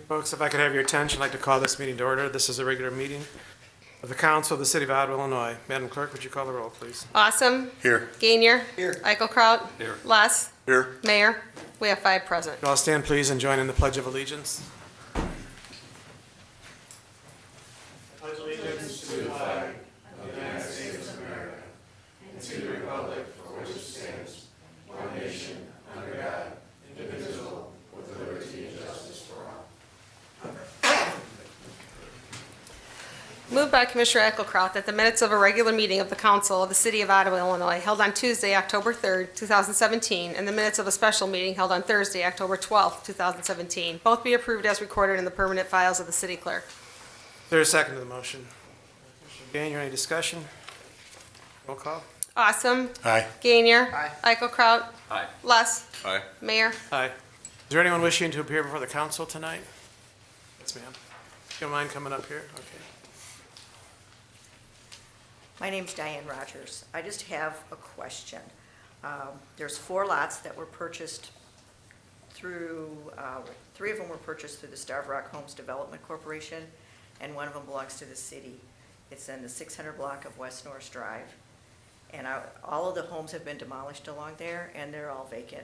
Folks, if I could have your attention, I'd like to call this meeting to order. This is a regular meeting of the Council of the City of Ottawa, Illinois. Madam Clerk, would you call the roll, please? Awesome. Here. Gainier. Here. Eichelkraut. Here. Less. Here. Mayor. We have 5 present. Would you all stand, please, and join in the Pledge of Allegiance? Moved by Commissioner Eichelkraut that the minutes of a regular meeting of the Council of the City of Ottawa, Illinois, held on Tuesday, October 3rd, 2017, and the minutes of a special meeting held on Thursday, October 12th, 2017, both be approved as recorded in the permanent files of the city clerk. Is there a second to the motion? Commissioner Gainier, any discussion? Roll call. Awesome. Aye. Gainier. Aye. Eichelkraut. Aye. Less. Aye. Mayor. Aye. Is there anyone wishing to appear before the council tonight? Yes, ma'am. You don't mind coming up here? Okay. My name's Diane Rogers. I just have a question. There's 4 lots that were purchased through, 3 of them were purchased through the Starved Rock Homes Development Corporation, and 1 of them belongs to the city. It's in the 600 block of West Norris Drive. And all of the homes have been demolished along there, and they're all vacant.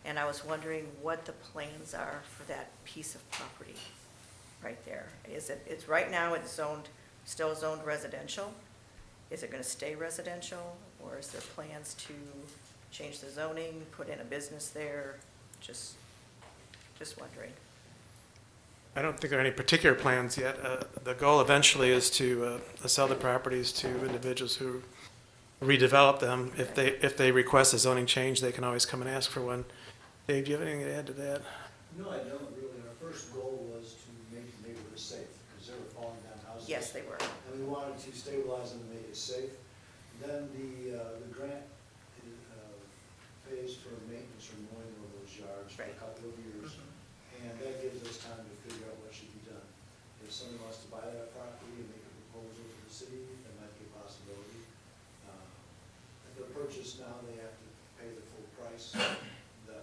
And I was wondering what the plans are for that piece of property right there. It's right now it's zoned, still zoned residential. Is it going to stay residential, or is there plans to change the zoning, put in a business there? Just wondering. I don't think there are any particular plans yet. The goal eventually is to sell the properties to individuals who redevelop them. If they request a zoning change, they can always come and ask for one. Dave, do you have anything to add to that? No, I don't really. Our first goal was to make the neighborhood safe, because there were falling down houses. Yes, they were. And we wanted to stabilize them and make it safe. Then the grant pays for maintenance or mowing of those yards for a Right. couple of years. And that gives us time to figure out what should be done. If someone wants to buy that property and make a proposal to the city, that might be a possibility. If they're purchased now, they have to pay the full price that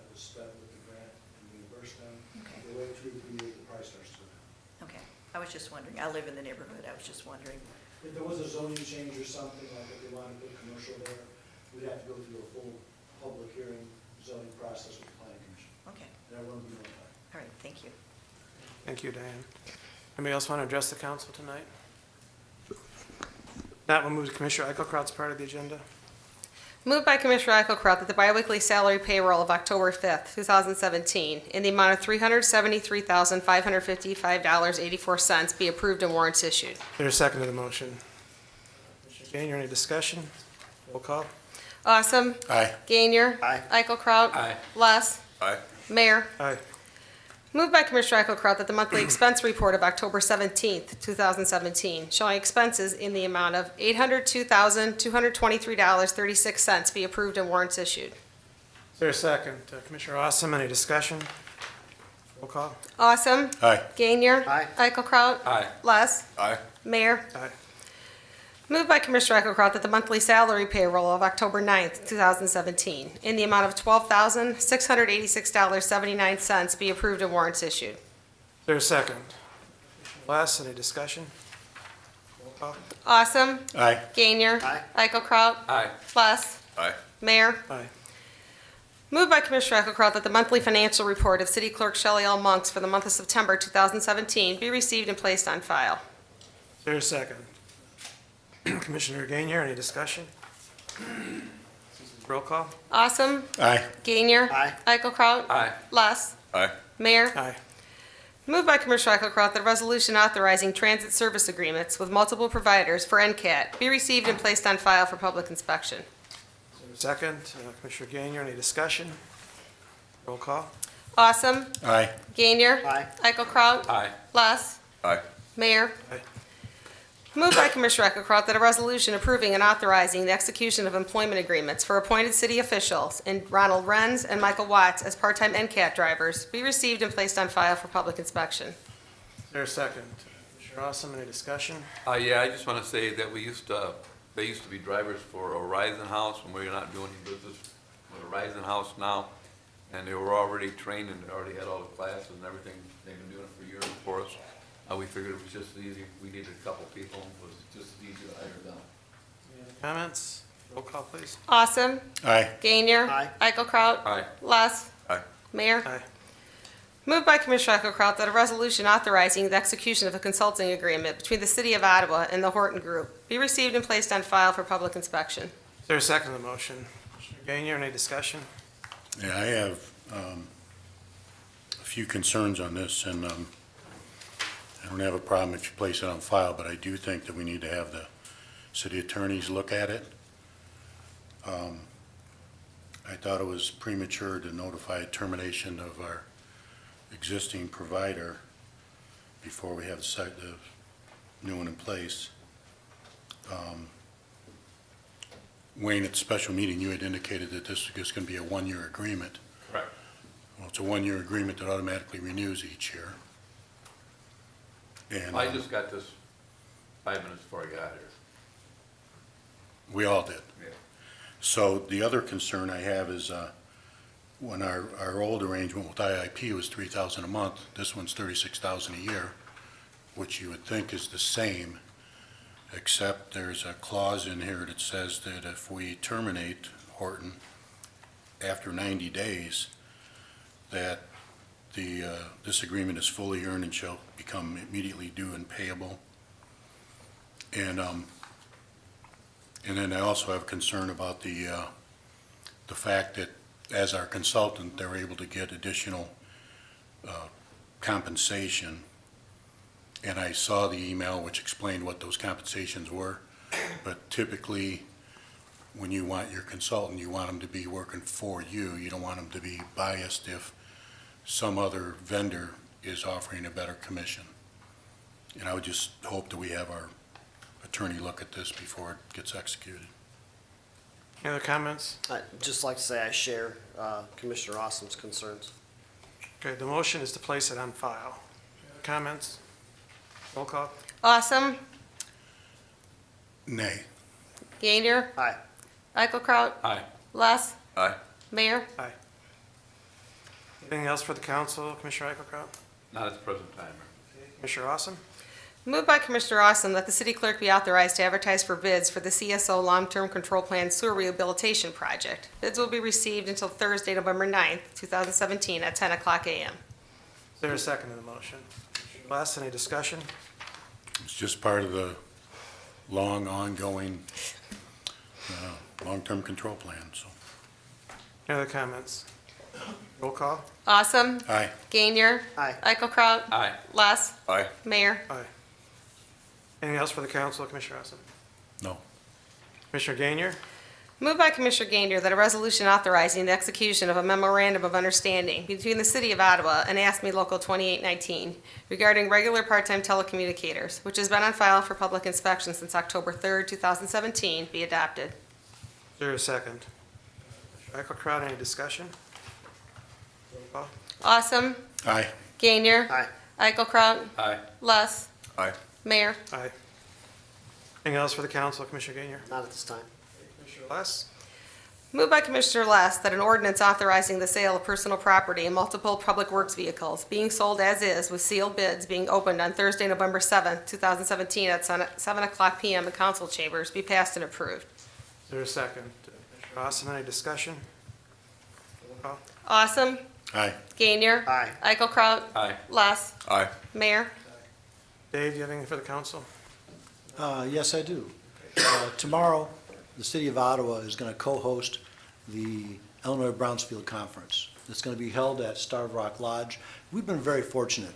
was spent with the grant and reimburse them. Okay. If they wait 2 or 3 years, the price starts to go down. Okay. I was just wondering. I live in the neighborhood. I was just wondering. If there was a zoning change or something, like if they wanted to put commercial there, we'd have to go through a full public hearing zoning process with the planning commission. Okay. And everyone would be notified. All right. Thank you. Thank you, Diane. Anybody else want to address the council tonight? That will move to Commissioner Eichelkraut's part of the agenda. Moved by Commissioner Eichelkraut that the biweekly salary payroll of October 5th, 2017, in the amount of $373,555.84 be approved and warrants issued. Is there a second to the motion? Commissioner Gainier, any discussion? Roll call. Awesome. Aye. Gainier. Aye. Eichelkraut. Aye. Less. Aye. Mayor. Aye. Moved by Commissioner Eichelkraut that the monthly expense report of October 17th, 2017, showing expenses in the amount of $802,223.36 be approved and warrants issued. Is there a second? Commissioner Awesome, any discussion? Roll call. Awesome. Aye. Gainier. Aye. Eichelkraut. Aye. Less. Aye. Mayor. Aye. Moved by Commissioner Eichelkraut that the monthly salary payroll of October 9th, 2017, in the amount of $12,686.79 be approved and warrants issued. Is there a second? Commissioner Less, any discussion? Roll call. Awesome. Aye. Gainier. Aye. Eichelkraut. Aye. Less. Aye. Mayor. Aye. Moved by Commissioner Eichelkraut that the monthly financial report of City Clerk Shelley L. Monks for the month of September 2017 be received and placed on file. Is there a second? Commissioner Gainier, any discussion? Roll call. Awesome. Aye. Gainier. Aye. Eichelkraut. Aye. Less. Aye. Mayor. Aye. Moved by Commissioner Eichelkraut that a resolution authorizing transit service agreements with multiple providers for NCAT be received and placed on file for public inspection. Is there a second? Commissioner Gainier, any discussion? Roll call. Awesome. Aye. Gainier. Aye. Eichelkraut. Aye. Less. Aye. Mayor. Aye. Moved by Commissioner Eichelkraut that a resolution approving and authorizing the execution of employment agreements for appointed city officials in Ronald Renz and Michael Watts as part-time NCAT drivers be received and placed on file for public inspection. Is there a second? Commissioner Awesome, any discussion? Yeah, I just want to say that they used to be drivers for Horizon House when we were not doing any business with Horizon House now. And they were already trained and they already had all the classes and everything. They've been doing it for years, We figured it was just as easy, we needed a couple people, it was just as easy to hire them. Comments? Roll call, please. Awesome. Aye. Gainier. Aye. Eichelkraut. Aye. Less. Aye. Mayor. Aye. Moved by Commissioner Eichelkraut that a resolution authorizing the execution of a consulting agreement between the City of Ottawa and the Horton Group be received and placed on file for public inspection. Is there a second to the motion? Commissioner Gainier, any discussion? Yeah, I have a few concerns on this, and I don't have a problem if you place it on file, but I do think that we need to have the city attorneys look at it. I thought it was premature to notify termination of our existing provider before we have the new one in place. Wayne, at the special meeting, you had indicated that this is going to be a one-year agreement. Correct. Well, it's a one-year agreement that automatically renews each year. And I just got this 5 minutes before I got here. we all did. Yeah. So the other concern I have is when our old arrangement with IIP was $3,000 a month, this one's $36,000 a year, which you would think is the same, except there's a clause in here that says that if we terminate Horton after 90 days, that this agreement is fully earned and shall become immediately due and payable. And then I also have concern about the fact that as our consultant, they're able to get additional compensation. And I saw the email which explained what those compensations were, but typically, when you want your consultant, you want them to be working for you. You don't want them to be biased if some other vendor is offering a better commission. And I would just hope that we have our attorney look at this before it gets executed. Any other comments? I'd just like to say I share Commissioner Awesome's concerns. Okay, the motion is to place it on file. Comments? Roll call. Awesome. Nay. Gainier. Aye. Eichelkraut. Aye. Less. Aye. Mayor. Aye. Anything else for the council, Commissioner Eichelkraut? Not at the present time. Commissioner Awesome? Moved by Commissioner Awesome that the city clerk be authorized to advertise for bids for the CSO Long-Term Control Plan Sewer Rehabilitation Project. Bids will be received until Thursday, November 9th, 2017 at 10 o'clock a.m. Is there a second to the motion? Les, any discussion? It's just part of the long, ongoing, long-term control plan, so. Any other comments? Roll call. Awesome. Aye. Gainier. Aye. Eichelkraut. Aye. Less. Aye. Mayor. Aye. Anything else for the council, Commissioner Awesome? No. Commissioner Gainier? Moved by Commissioner Gainier that a resolution authorizing the execution of a memorandum of understanding between the City of Ottawa and ASME Local 2819 regarding regular part-time telecommunicators, which has been on file for public inspection since October 3rd, 2017, be adopted. Is there a second? Commissioner Eichelkraut, any discussion? Roll call. Awesome. Aye. Gainier. Aye. Eichelkraut. Aye. Less. Aye. Mayor. Aye. Anything else for the council, Commissioner Gainier? Not at this time. Commissioner Les? Moved by Commissioner Less that an ordinance authorizing the sale of personal property and multiple public works vehicles being sold as is with sealed bids being opened on Thursday, November 7th, 2017 at 7 o'clock p.m. in council chambers be passed and approved. Is there a second? Commissioner Awesome, any discussion? Roll call. Awesome. Aye. Gainier. Aye. Eichelkraut. Aye. Less. Aye. Mayor. Dave, do you have anything for the council? Yes, I do. Tomorrow, the City of Ottawa is going to co-host the Illinois Brownsfield Conference. It's going to be held at Starved Rock Lodge. We've been very fortunate,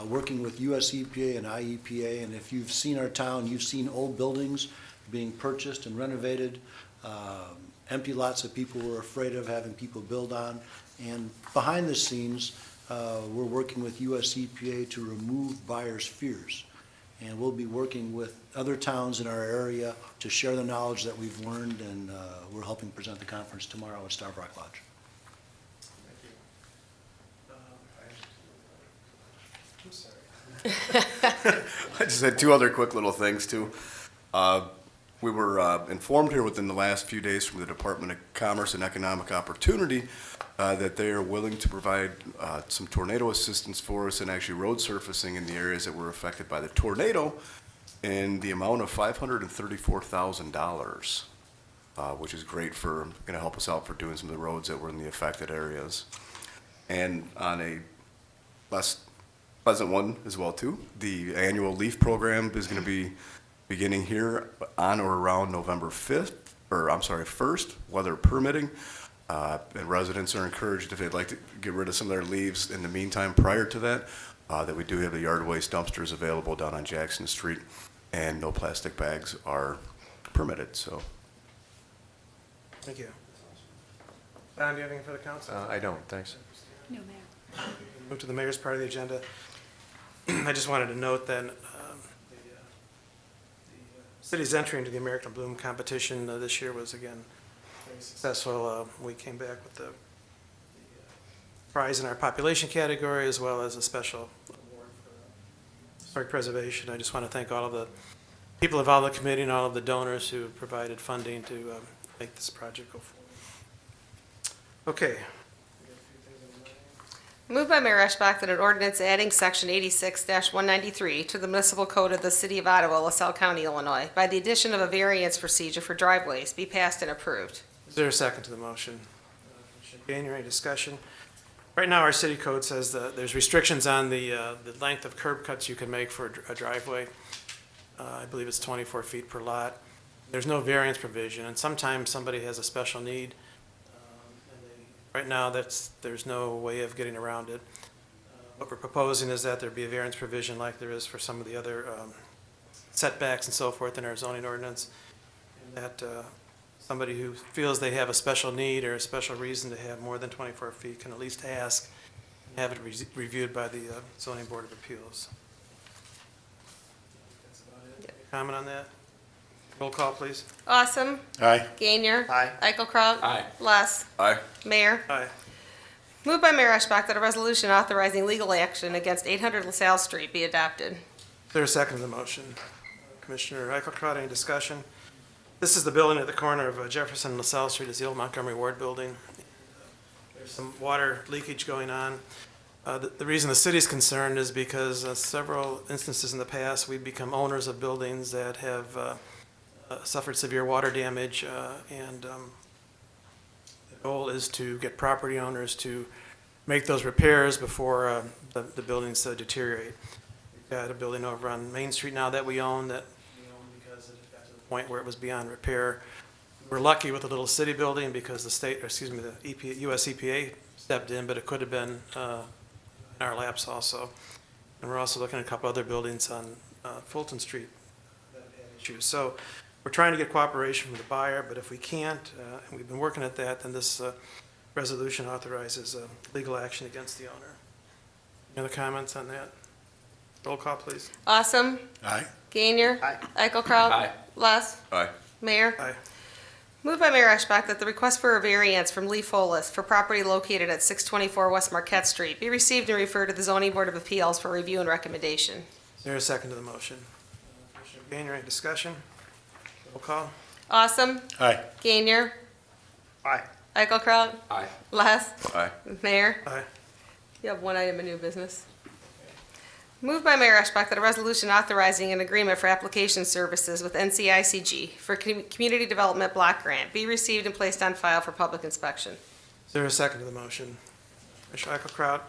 working with US EPA and IEPA, and if you've seen our town, you've seen old buildings being purchased and renovated, empty lots that people were afraid of having people build on. And behind the scenes, we're working with US EPA to remove buyers' fears. And we'll be working with other towns in our area to share the knowledge that we've learned, and we're helping present the conference tomorrow at Starved Rock Lodge. I just had two other quick little things too. We were informed here within the last few days from the Department of Commerce and Economic Opportunity that they are willing to provide some tornado assistance for us and actually road surfacing in the areas that were affected by the tornado in the amount of $534,000, which is great for, going to help us out for doing some of the roads that were in the affected areas. And on a less pleasant one as well too, the annual LEAF program is going to be beginning here on or around November 1st, weather permitting. And residents are encouraged, if they'd like to get rid of some of their leaves in the meantime prior to that, that we do have the yard waste dumpsters available down on Jackson Street, and no plastic bags are permitted, so. Thank you. Don, do you have anything for the council? I don't, thanks. No, Mayor. Move to the mayor's part of the agenda. I just wanted to note then, the city's entry into the American Bloom competition this year was again very successful. We came back with the prize in our population category, as well as a special award for historic preservation. I just want to thank all of the people involved in the committee and all of the donors who provided funding to make this project go forward. Okay. Moved by Mayor Eschbach that an ordinance adding section 86-193 to the municipal code of the city of Ottawa, LaSalle County, Illinois, by the addition of a variance procedure for driveways, be passed and approved. Is there a second to the motion? Commissioner Gainier, any discussion? Right now, our city code says that there's restrictions on the length of curb cuts you can make for a driveway. I believe it's 24 feet per lot. There's no variance provision, and sometimes somebody has a special need. Right now, there's no way of getting around it. What we're proposing is that there be a variance provision like there is for some of the other setbacks and so forth in our zoning ordinance, and that somebody who feels they have a special need or a special reason to have more than 24 feet can at least ask and have it reviewed by the zoning board of appeals. That's about it. Any comment on that? Roll call, please. Awesome. Aye. Gainier. Aye. Eichelkraut. Aye. Less. Aye. Mayor. Aye. Moved by Mayor Eschbach that a resolution authorizing legal action against 800 LaSalle Street be adopted. Is there a second to the motion? Commissioner Eichelkraut, any discussion? This is the building at the corner of Jefferson and LaSalle Street. It's the old Montgomery Ward building. There's some water leakage going on. The reason the city's concerned is because several instances in the past, we've become owners of buildings that have suffered severe water damage, and the goal is to get property owners to make those repairs before the buildings deteriorate. We've got a building over on Main Street now that we own because it got to the point where it was beyond repair. We're lucky with the little city building because the US EPA stepped in, but it could have been in our laps also. And we're also looking at a couple other buildings on Fulton Street that have had issues. So we're trying to get cooperation from the buyer, but if we can't, and we've been working at that, then this resolution authorizes legal action against the owner. Any other comments on that? Roll call, please. Awesome. Aye. Gainier. Aye. Eichelkraut. Aye. Less. Aye. Mayor. Aye. Moved by Mayor Eschbach that the request for a variance from Lee Folis for property located at 624 West Marquette Street be received and referred to the Zoning Board of Appeals for review and recommendation. Is there a second to the motion? Commissioner Gainier, any discussion? Roll call. Awesome. Aye. Gainier. Aye. Eichelkraut. Aye. Less. Aye. Mayor. Aye. You have one item of new business. Moved by Mayor Eschbach that a resolution authorizing an agreement for application services with NCICG for Community Development Block Grant be received and placed on file for public inspection. Is there a second to the motion? Commissioner Eichelkraut,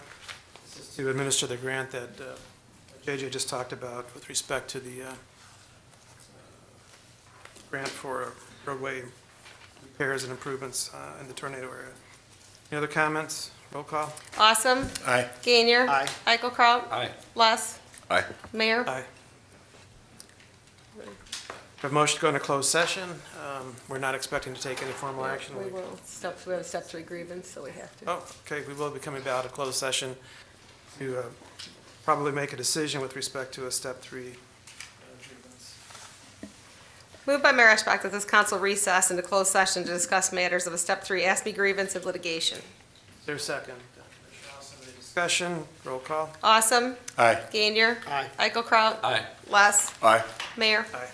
this is to administer the grant that JJ just talked about with respect to the grant for roadway repairs and improvements in the tornado area. Any other comments? Roll call. Awesome. Aye. Gainier. Aye. Eichelkraut. Aye. Less. Aye. Mayor. Aye. We have a motion to go into closed session. We're not expecting to take any formal action. We will. We have a step 3 grievance, so we have to. Oh, okay, we will be coming out of closed session to probably make a decision with respect to a step 3 grievance. Moved by Mayor Eschbach that this council recess into closed session to discuss matters of a step 3 ASME grievance and litigation. Is there a second? Commissioner Austin, any discussion? Roll call. Awesome. Aye. Gainier. Aye. Eichelkraut. Aye. Less. Aye. Mayor. Aye.